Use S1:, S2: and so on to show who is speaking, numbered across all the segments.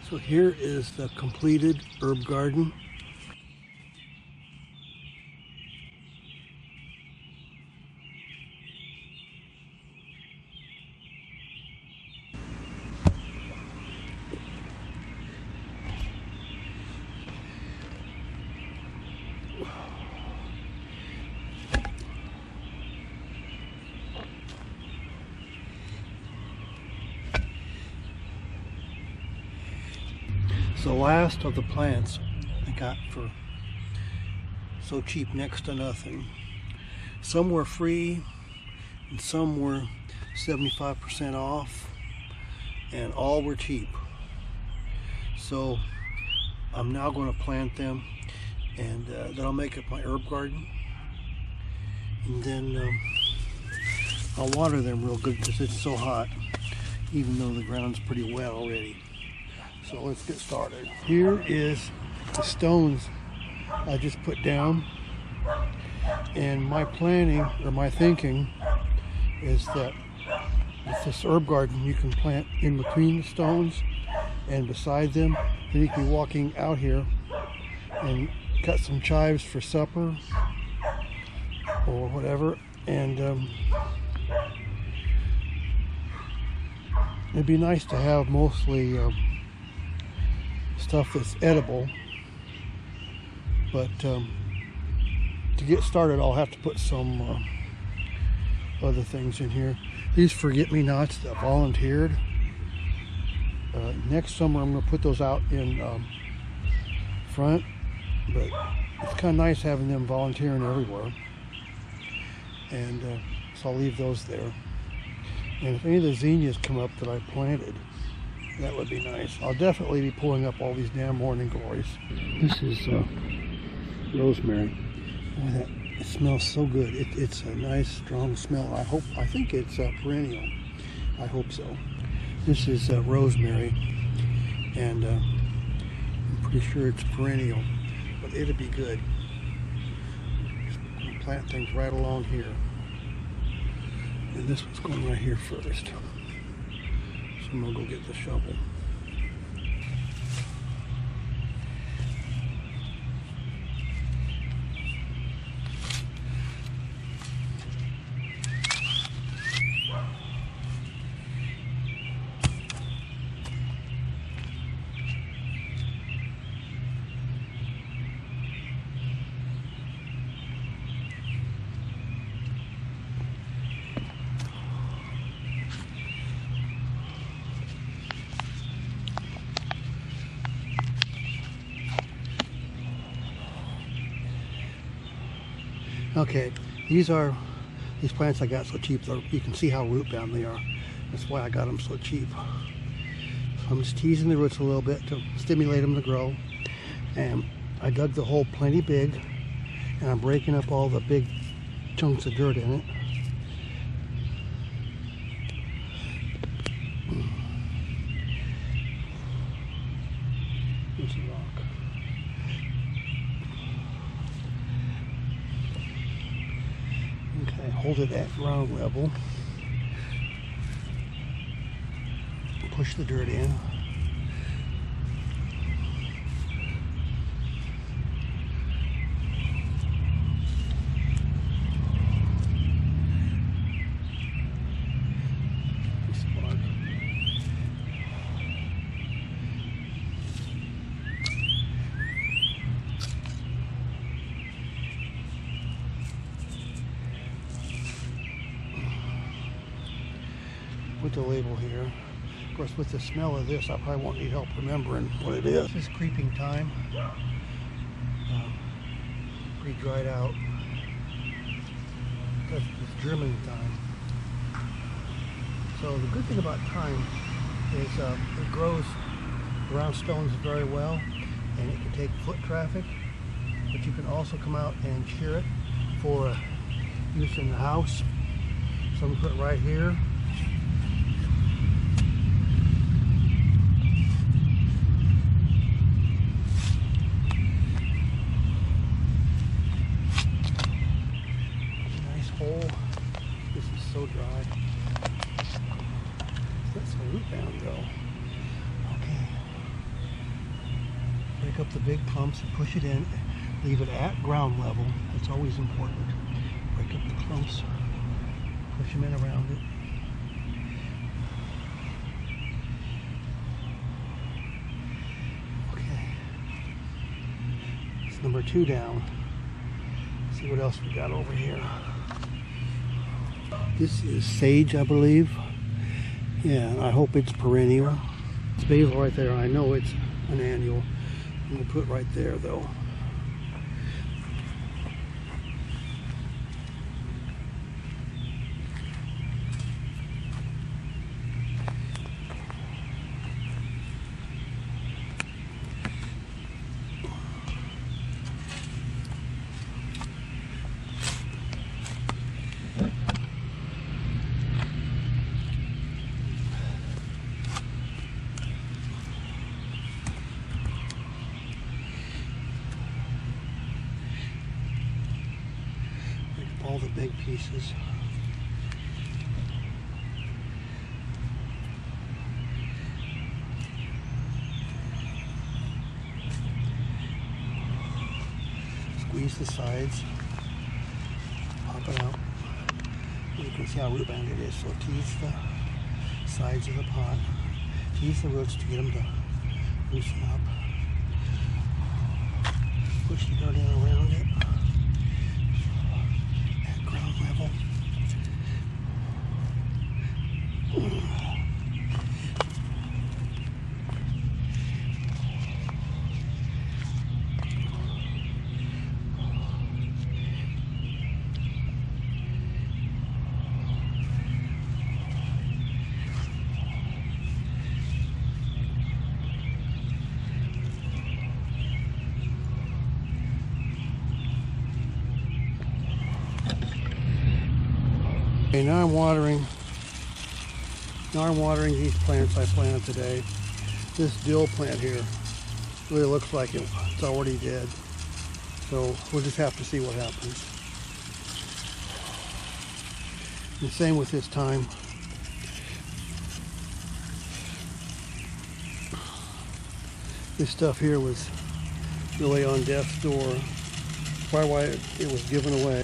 S1: So here is the completed herb garden. The last of the plants I got for so cheap, next to nothing. Some were free and some were 75% off, and all were cheap. So I'm now going to plant them, and that'll make up my herb garden. And then I'll water them real good because it's so hot, even though the ground's pretty wet already. So let's get started. Here is the stones I just put down, and my planning, or my thinking, is that with this herb garden you can plant in between the stones and beside them. Then you can be walking out here and cut some chives for supper or whatever, and it'd be nice to have mostly stuff that's edible, but to get started I'll have to put some other things in here. These forget-me-nots that volunteered, next summer I'm going to put those out in front, but it's kind of nice having them volunteering everywhere, and so I'll leave those there. And if any of the zinnias come up that I planted, that would be nice. I'll definitely be pulling up all these damn morning glories. This is rosemary. Boy, that it smells so good. It's a nice, strong smell. I think it's perennial. I hope so. This is rosemary, and I'm pretty sure it's perennial, but it'll be good. Just gonna plant things right along here, and this one's going right here first. So I'm gonna go get the shovel. Okay, these plants I got so cheap. You can see how root bound they are. That's why I got them so cheap. So I'm just teasing the roots a little bit to stimulate them to grow. And I dug the hole plenty big, and I'm breaking up all the big chunks of dirt in it. There's a rock. Okay, hold it at ground level. Push the dirt in. Put the label here. Of course, with the smell of this, I probably won't need help remembering what it is. This is creeping thyme. Pretty dried out. That's German thyme. So the good thing about thyme is it grows around stones very well, and it can take foot traffic, but you can also come out and shear it for use in the house. So I'm going to put it right here. Hole. This is so dry. Let some root bound go. Okay. pick up the big pumps and push it in. Leave it at ground level. That's always important. Break up the clumps. Push them in around it. Okay. It's number 2 down. Let's see what else we got over here. This is sage, I believe. Yeah, I hope it's perennial. It's basil right there. I know it's an annual. I'm going to put right there though. All the big pieces. Squeeze the sides, pop it out. You can see how root bound it is, so tease the sides of the pot, tease the roots to get them to loosen up. Push the dirt in around it. Level. Okay, now I'm watering these plants I planted today. This dill plant here really looks like it's already dead. So we'll just have to see what happens. And same with this thyme. This stuff here was really on death's door. Probably why it was given away.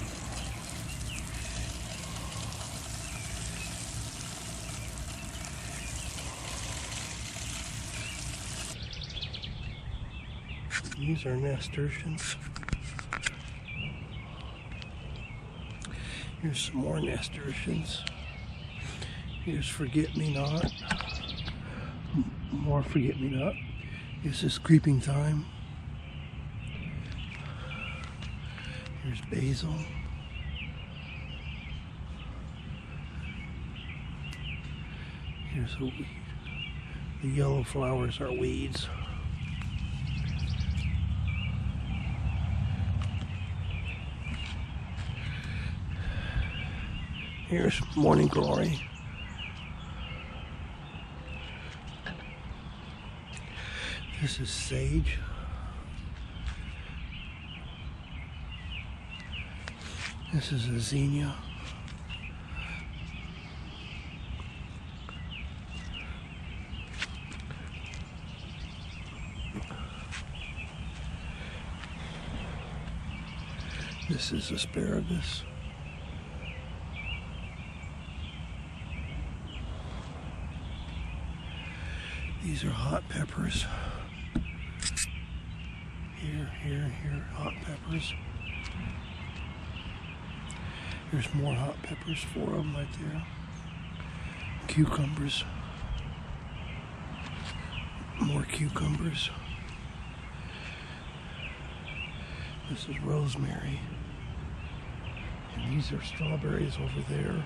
S1: These are nasturtiums. Here's some more nasturtiums. Here's forget-me-not. More forget-me-not. This is creeping thyme. Here's basil. Here's a weed. The yellow flowers are weeds. Here's morning glory. This is sage. This is a zinnia. This is asparagus. These are hot peppers. Here, hot peppers. There's more hot peppers, 4 of them right there. Cucumbers. More cucumbers. This is rosemary. And these are strawberries over there.